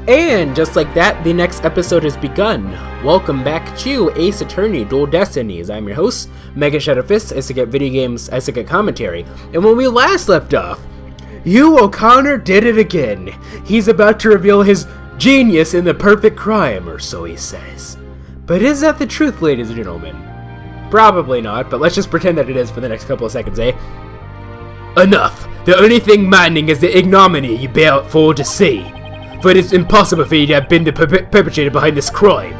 And just like that, the next episode has begun. Welcome back to Ace Attorney Dual Destinies. I'm your host, MegaShadowFist, as I get video games, as I get commentary. And when we last left off, Hugh O'Connor did it again. He's about to reveal his genius in the perfect crime, or so he says. But is that the truth, ladies and gentlemen? Probably not, but let's just pretend that it is for the next couple of seconds, eh? Enough! The only thing maddening is the ignominy you bear out for to see. For it is impossible for you to have been the perpetrator behind this crime.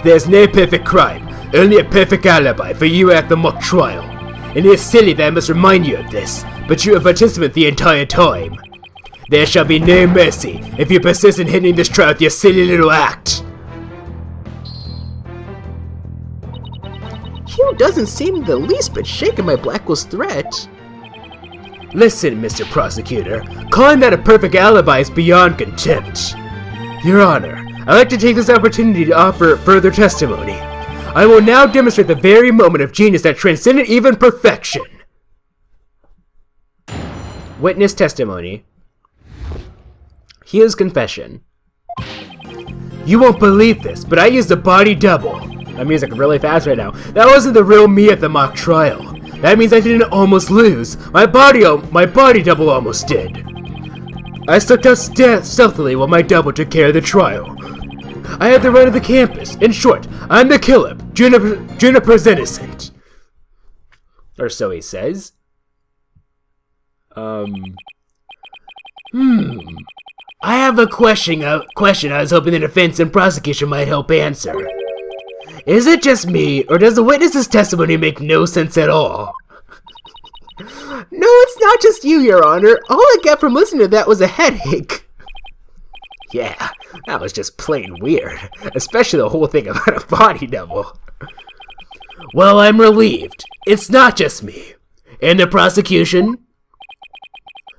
There's no perfect crime, only a perfect alibi for you at the mock trial. And it is silly that I must remind you of this, but you were a participant the entire time. There shall be no mercy if you persist in hindering this trial with your silly little act. Hugh doesn't seem the least bit shaken by Blackwell's threat. Listen, Mr. Prosecutor, calling that a perfect alibi is beyond contempt. Your Honor, I'd like to take this opportunity to offer further testimony. I will now demonstrate the very moment of genius that transcended even perfection. Witness testimony. Hugh's confession. You won't believe this, but I used a body double. That means I'm really fast right now. That wasn't the real me at the mock trial. That means I didn't almost lose. My body double almost did. I slipped out stealthily while my double took care of the trial. I had the right of the campus. In short, I'm the killer. Juniper's innocent. Or so he says. I have a question I was hoping the defense and prosecution might help answer. Is it just me, or does the witness's testimony make no sense at all? No, it's not just you, Your Honor. All I got from listening to that was a headache. Yeah, that was just plain weird. Especially the whole thing about a body double. Well, I'm relieved. It's not just me. And the prosecution?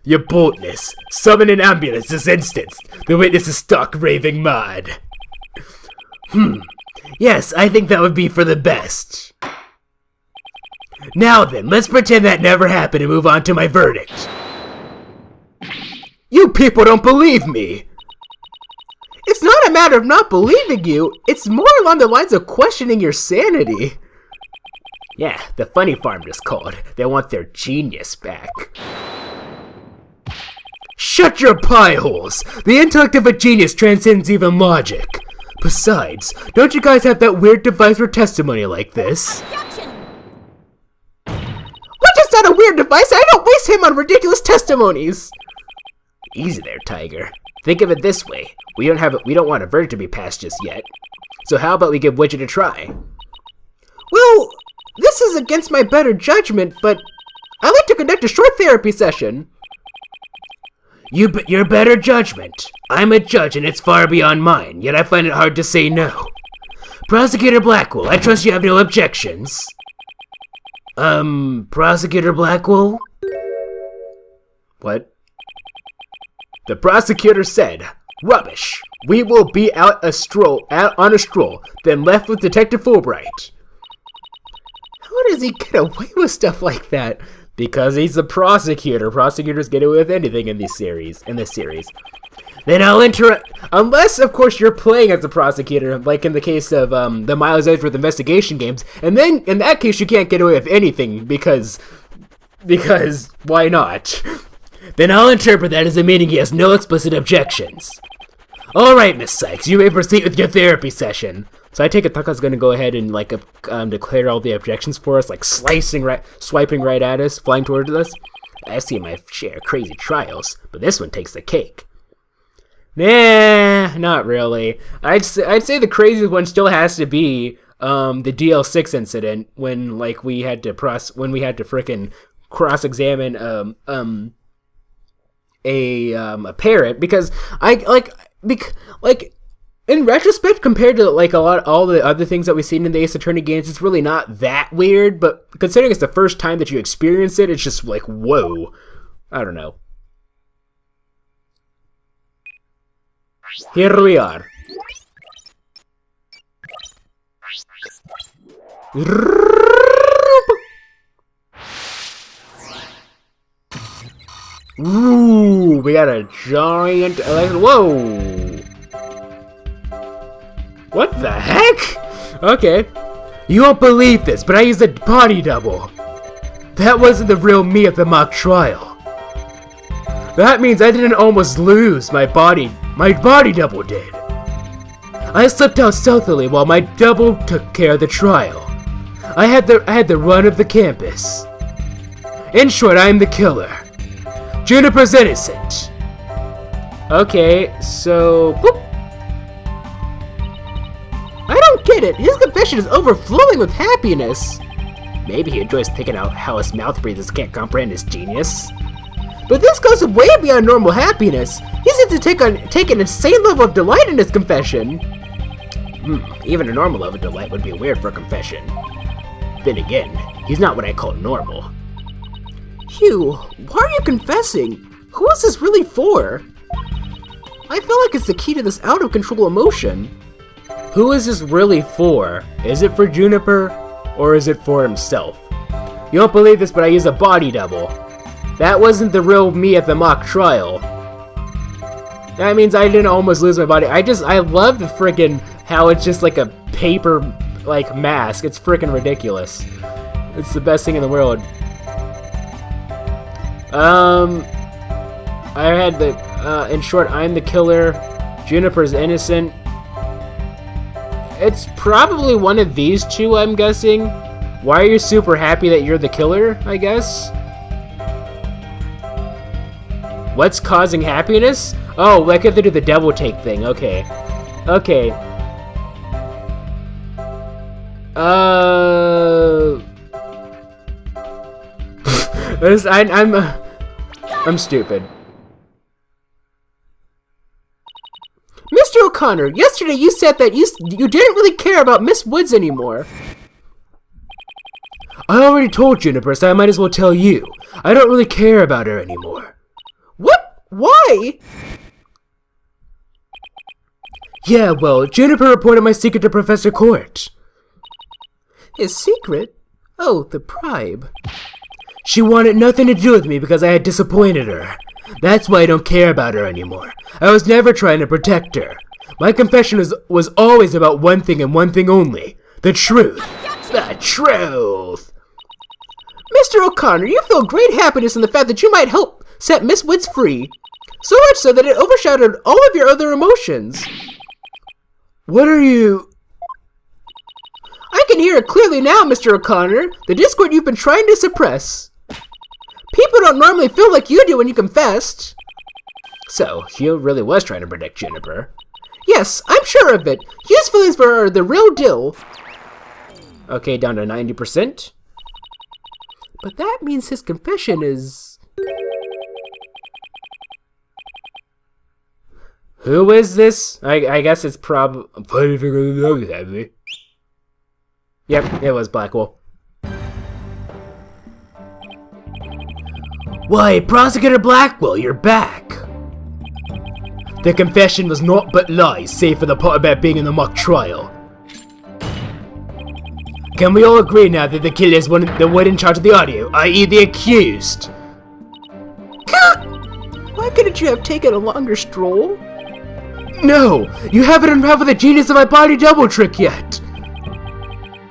Your boldness. Summon an ambulance this instant. The witness is stark raving mad. Yes, I think that would be for the best. Now then, let's pretend that never happened and move on to my verdict. You people don't believe me. It's not a matter of not believing you. It's more along the lines of questioning your sanity. Yeah, the funny farm just called. They want their genius back. Shut your pie holes! The intellect of a genius transcends even logic. Besides, don't you guys have that weird device for testimony like this? Objection! What is not a weird device? I don't waste him on ridiculous testimonies! Easy there, Tiger. Think of it this way. We don't want a verdict to be passed just yet. So how about we give Widget a try? Well, this is against my better judgment, but I'd like to conduct a short therapy session. Your better judgment. I'm a judge and it's far beyond mine, yet I find it hard to say no. Prosecutor Blackwell, I trust you have no objections. Prosecutor Blackwell? What? The prosecutor said, rubbish. We will be out on a stroll, then left with Detective Fulbright. How does he get away with stuff like that? Because he's the prosecutor. Prosecutors get away with anything in this series. Then I'll unless, of course, you're playing as a prosecutor, like in the case of the Miles Edgeworth investigation games, and then in that case you can't get away with anything because why not? Then I'll interpret that as a meaning he has no explicit objections. All right, Miss Cykes, you may proceed with your therapy session. So I take it Taka's gonna go ahead and declare all the objections for us, like swiping right at us, flying towards us. I've seen my share of crazy trials, but this one takes the cake. Nah, not really. I'd say the craziest one still has to be the DL6 incident when we had to frickin' cross-examine a parrot, because in retrospect, compared to all the other things that we've seen in the Ace Attorney games, it's really not that weird, but considering it's the first time that you experience it, it's just like, whoa. I don't know. Here we are. Ooh. Ooh, we got a giant whoa! What the heck? Okay. You won't believe this, but I used a body double. That wasn't the real me at the mock trial. That means I didn't almost lose my body double did. I slipped out stealthily while my double took care of the trial. I had the run of the campus. In short, I am the killer. Juniper's innocent. Okay, so boop. I don't get it. His confession is overflowing with happiness. Maybe he enjoys thinking out how his mouth breathers can't comprehend his genius. But this goes way beyond normal happiness. He seems to take an insane level of delight in his confession. Even a normal level of delight would be weird for a confession. Then again, he's not what I call normal. Hugh, why are you confessing? Who is this really for? I feel like it's the key to this out-of-control emotion. Who is this really for? Is it for Juniper, or is it for himself? You won't believe this, but I used a body double. That wasn't the real me at the mock trial. That means I didn't almost lose my body. I love the frickin' how it's just like a paper, like, mask. It's frickin' ridiculous. It's the best thing in the world. I had the, in short, I'm the killer. Juniper's innocent. It's probably one of these two, I'm guessing. Why are you super happy that you're the killer, I guess? What's causing happiness? Oh, I have to do the double take thing. Okay. Okay. I'm stupid. Mr. O'Connor, yesterday you said that you didn't really care about Miss Woods anymore. I already told Juniper, so I might as well tell you. I don't really care about her anymore. What? Why? Yeah, well, Juniper reported my secret to Professor Court. His secret? Oh, the bribe. She wanted nothing to do with me because I had disappointed her. That's why I don't care about her anymore. I was never trying to protect her. My confession was always about one thing and one thing only. The truth. The truth. Mr. O'Connor, you feel great happiness in the fact that you might help set Miss Woods free. So much so that it overshadowed all of your other emotions. What are you... I can hear it clearly now, Mr. O'Connor. The discord you've been trying to suppress. People don't normally feel like you do when you confessed. So, Hugh really was trying to protect Juniper. Yes, I'm sure of it. Hugh's feelings for her are the real deal. Okay, down to 90%. But that means his confession is... Who is this? I guess it's probably... Yep, it was Blackwell. Why, Prosecutor Blackwell, you're back! The confession was naught but lies, save for the part about being in the mock trial. Can we all agree now that the killer is the one in charge of the audio, i.e. the accused? Why couldn't you have taken a longer stroll? No! You haven't unraveled the genius of my body double trick yet!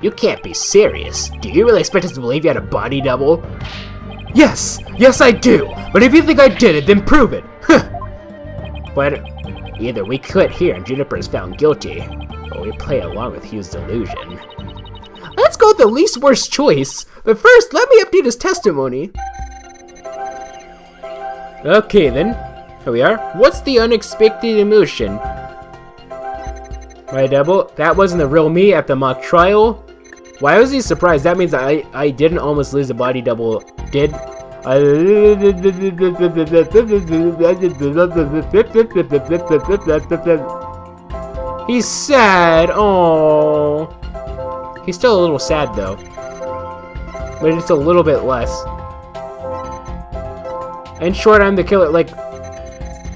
You can't be serious. Do you really expect us to believe you had a body double? Yes! Yes I do! But if you think I did it, then prove it! But either we quit here and Juniper is found guilty, or we play along with Hugh's delusion. Let's go with the least worst choice, but first let me update his testimony. Okay then, here we are. What's the unexpected emotion? My double? That wasn't the real me at the mock trial? Why was he surprised? That means I didn't almost lose the body double. Did? He's sad. Oh. He's still a little sad though. But it's a little bit less. In short, I'm the killer. Like,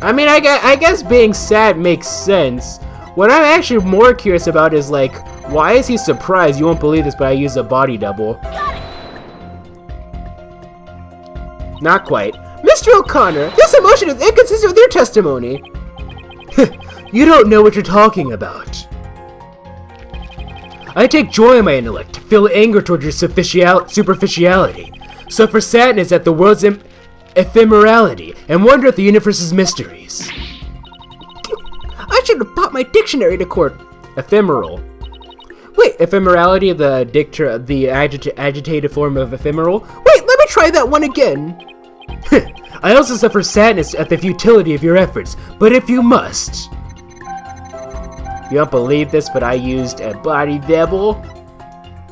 I mean, I guess being sad makes sense. What I'm actually more curious about is like, why is he surprised? You won't believe this, but I used a body double. Not quite. Mr. O'Connor, this emotion is inconsistent with your testimony. You don't know what you're talking about. I take joy in my intellect, feel anger towards your superficiality, suffer sadness at the world's ephemerality, and wonder at the universe's mysteries. I should have brought my dictionary to court. Ephemeral. Wait, ephemerality, the agitated form of ephemeral? Wait, let me try that one again. I also suffer sadness at the futility of your efforts, but if you must. You don't believe this, but I used a body double.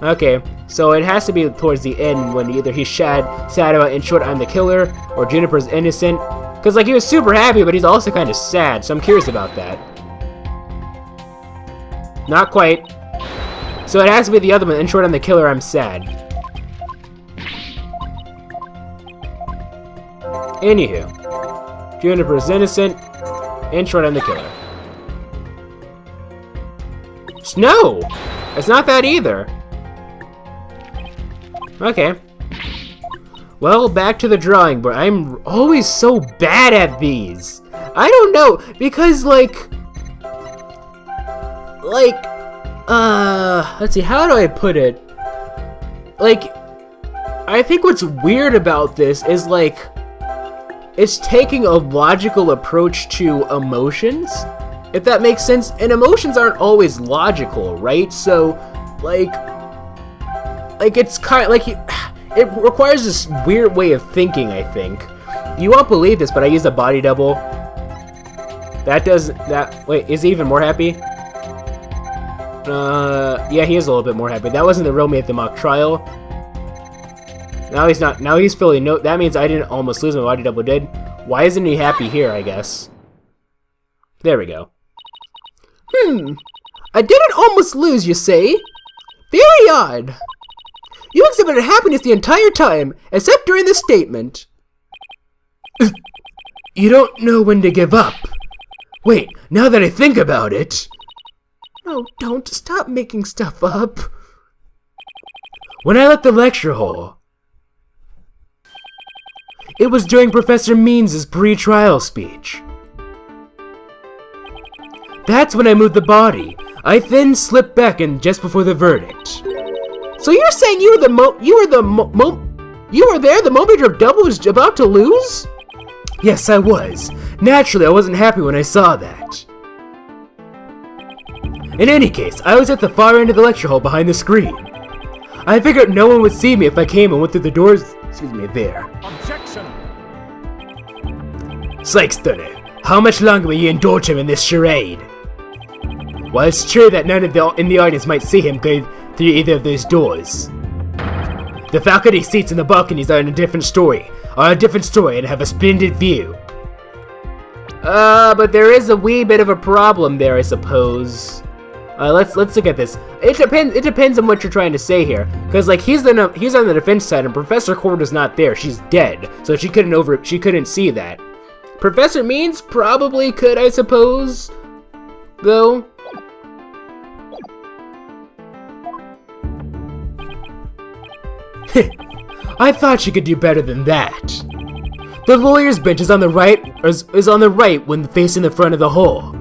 Okay, so it has to be towards the end when either he's sad about In Short, I'm the Killer, or Juniper's innocent. Because, like, he was super happy, but he's also kind of sad, so I'm curious about that. Not quite. So it has to be the other one, In Short, I'm the Killer, I'm sad. Anywho. Juniper's innocent, In Short, I'm the Killer. No! It's not that either. Okay. Well, back to the drawing board. I'm always so bad at these. I don't know, because let's see, how do I put it? Like, I think what's weird about this is, like, it's taking a logical approach to emotions, if that makes sense, and emotions aren't always logical, right? So, like it's kind of like, it requires this weird way of thinking, I think. You won't believe this, but I used a body double. Wait, is he even more happy? Yeah, he is a little bit more happy. That wasn't the real me at the mock trial. Now he's not, now he's feeling that means I didn't almost lose, my body double did. Why isn't he happy here, I guess? There we go. I didn't almost lose, you say? Very odd. You exhibited happiness the entire time, except during the statement. You don't know when to give up. Wait, now that I think about it... No, don't. Stop making stuff up. When I left the lecture hall, it was during Professor Means' pre-trial speech. That's when I moved the body. I then slipped back in just before the verdict. So you're saying you were there the moment your double was about to lose? Yes, I was. Naturally, I wasn't happy when I saw that. In any case, I was at the far end of the lecture hall behind the screen. I figured no one would see me if I came and went through the doors, there. Objection! Sykes Stunner, how much longer will you indulge him in this charade? Well, it's true that none in the audience might see him go through either of those doors. The faculty seats in the balconies are a different story and have a splendid view. But there is a wee bit of a problem there, I suppose. Let's look at this. It depends on what you're trying to say here, because like he's on the defense side, and Professor Cord is not there. She's dead, so she couldn't see that. Professor Means probably could, I suppose, though. I thought she could do better than that. The lawyer's bench is on the right when facing the front of the hall.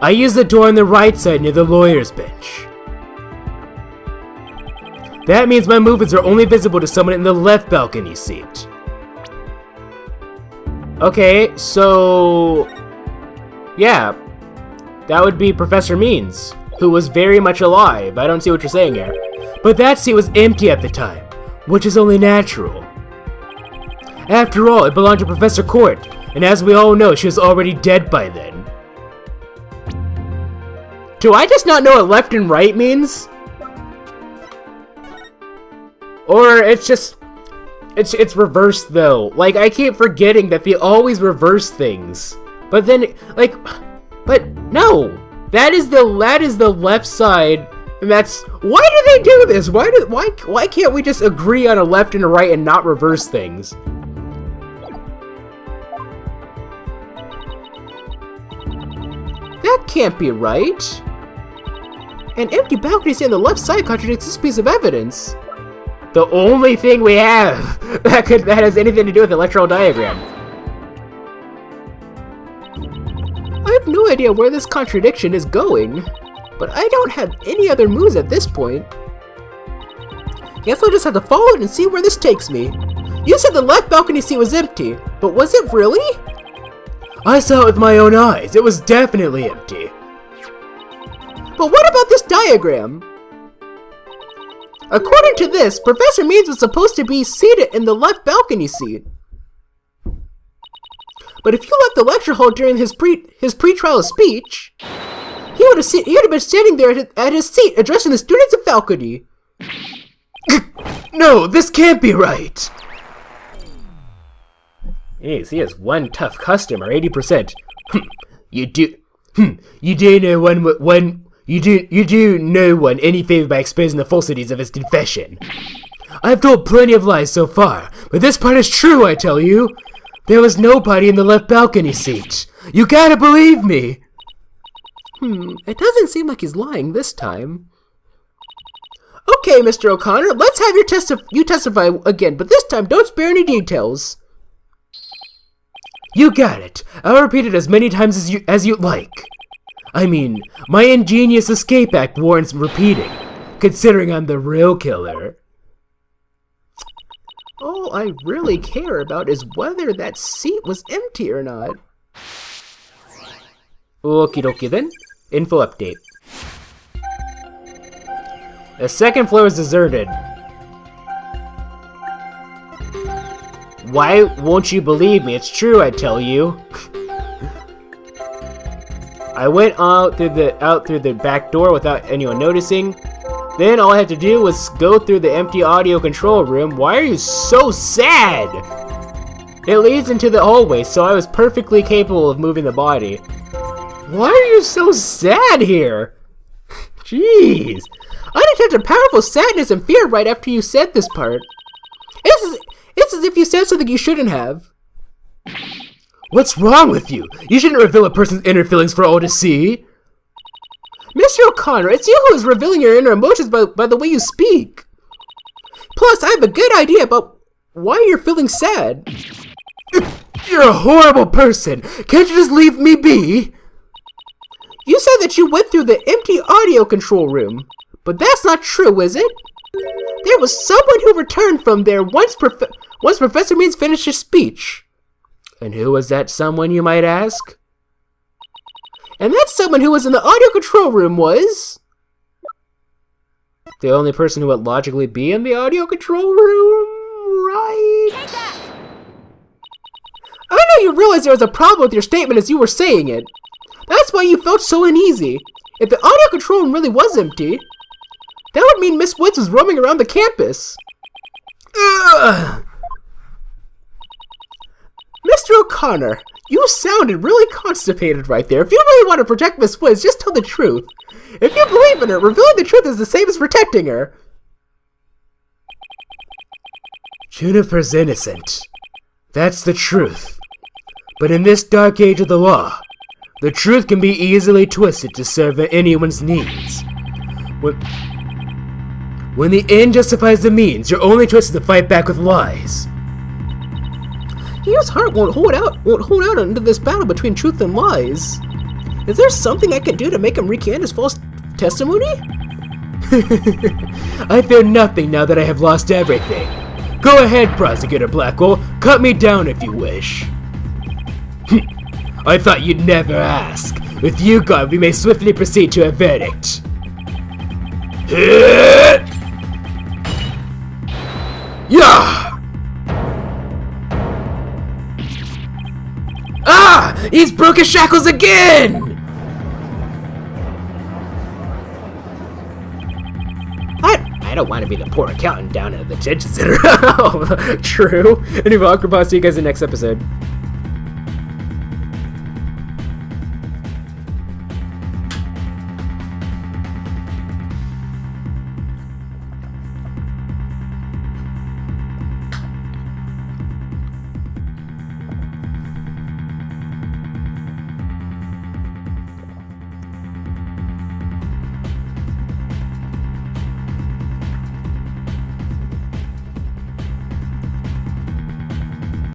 I use the door on the right side near the lawyer's bench. That means my movements are only visible to someone in the left balcony seat. Okay, so... yeah. That would be Professor Means, who was very much alive. I don't see what you're saying here. But that seat was empty at the time, which is only natural. After all, it belonged to Professor Court, and as we all know, she was already dead by then. Do I just not know what left and right means? Or it's just... It's reversed though. Like, I keep forgetting that they always reverse things. But then, like... But, no! That is the left side, and that's... Why do they do this? Why can't we just agree on a left and a right and not reverse things? That can't be right. An empty balcony on the left side contradicts this piece of evidence. The only thing we have that has anything to do with the electoral diagram. I have no idea where this contradiction is going, but I don't have any other moves at this point. Guess I'll just have to follow it and see where this takes me. You said the left balcony seat was empty, but was it really? I saw it with my own eyes. It was definitely empty. But what about this diagram? According to this, Professor Means was supposed to be seated in the left balcony seat. But if you left the lecture hall during his pre-trial speech, he would have been standing there at his seat addressing the students of faculty. No, this can't be right. Yes, he has one tough customer, 80%. You do no one any favor by exposing the falsities of his confession. I've told plenty of lies so far, but this part is true, I tell you. There was nobody in the left balcony seat. You gotta believe me. It doesn't seem like he's lying this time. Okay, Mr. O'Connor, let's have you testify again, but this time don't spare any details. You got it. I'll repeat it as many times as you'd like. I mean, my ingenious escape act warrants repeating, considering I'm the real killer. All I really care about is whether that seat was empty or not. Okie dokie then. Info update. The second floor is deserted. Why won't you believe me? It's true, I tell you. I went out through the back door without anyone noticing. Then all I had to do was go through the empty audio control room. Why are you so sad? It leads into the hallway, so I was perfectly capable of moving the body. Why are you so sad here? Jeez. I detected powerful sadness and fear right after you said this part. It's as if you said something you shouldn't have. What's wrong with you? You shouldn't reveal a person's inner feelings for all to see. Mr. O'Connor, it's you who is revealing your inner emotions by the way you speak. Plus, I have a good idea about why you're feeling sad. You're a horrible person. Can't you just leave me be? You said that you went through the empty audio control room, but that's not true, is it? There was someone who returned from there once Professor Means finished his speech. And who was that someone, you might ask? And that someone who was in the audio control room was... the only person who would logically be in the audio control room, right? Take that! I know you realized there was a problem with your statement as you were saying it. That's why you felt so uneasy. If the audio control room really was empty, that would mean Miss Woods was roaming around the campus. Ugh. Mr. O'Connor, you sounded really constipated right there. If you really want to protect Miss Woods, just tell the truth. If you believe in her, revealing the truth is the same as protecting her. Juniper's innocent. That's the truth. But in this dark age of the law, the truth can be easily twisted to serve anyone's needs. When the end justifies the means, your only choice is to fight back with lies. Hughes' heart won't hold out into this battle between truth and lies. Is there something I can do to make him recant his false testimony? I fear nothing now that I have lost everything. Go ahead, Prosecutor Blackwell. Cut me down if you wish. I thought you'd never ask. With you gone, we may swiftly proceed to a verdict. Yeah! Ah! He's broke his shackles again! I don't want to be the poor accountant down at the detention center. True. Anyway, I'll see you guys in the next episode.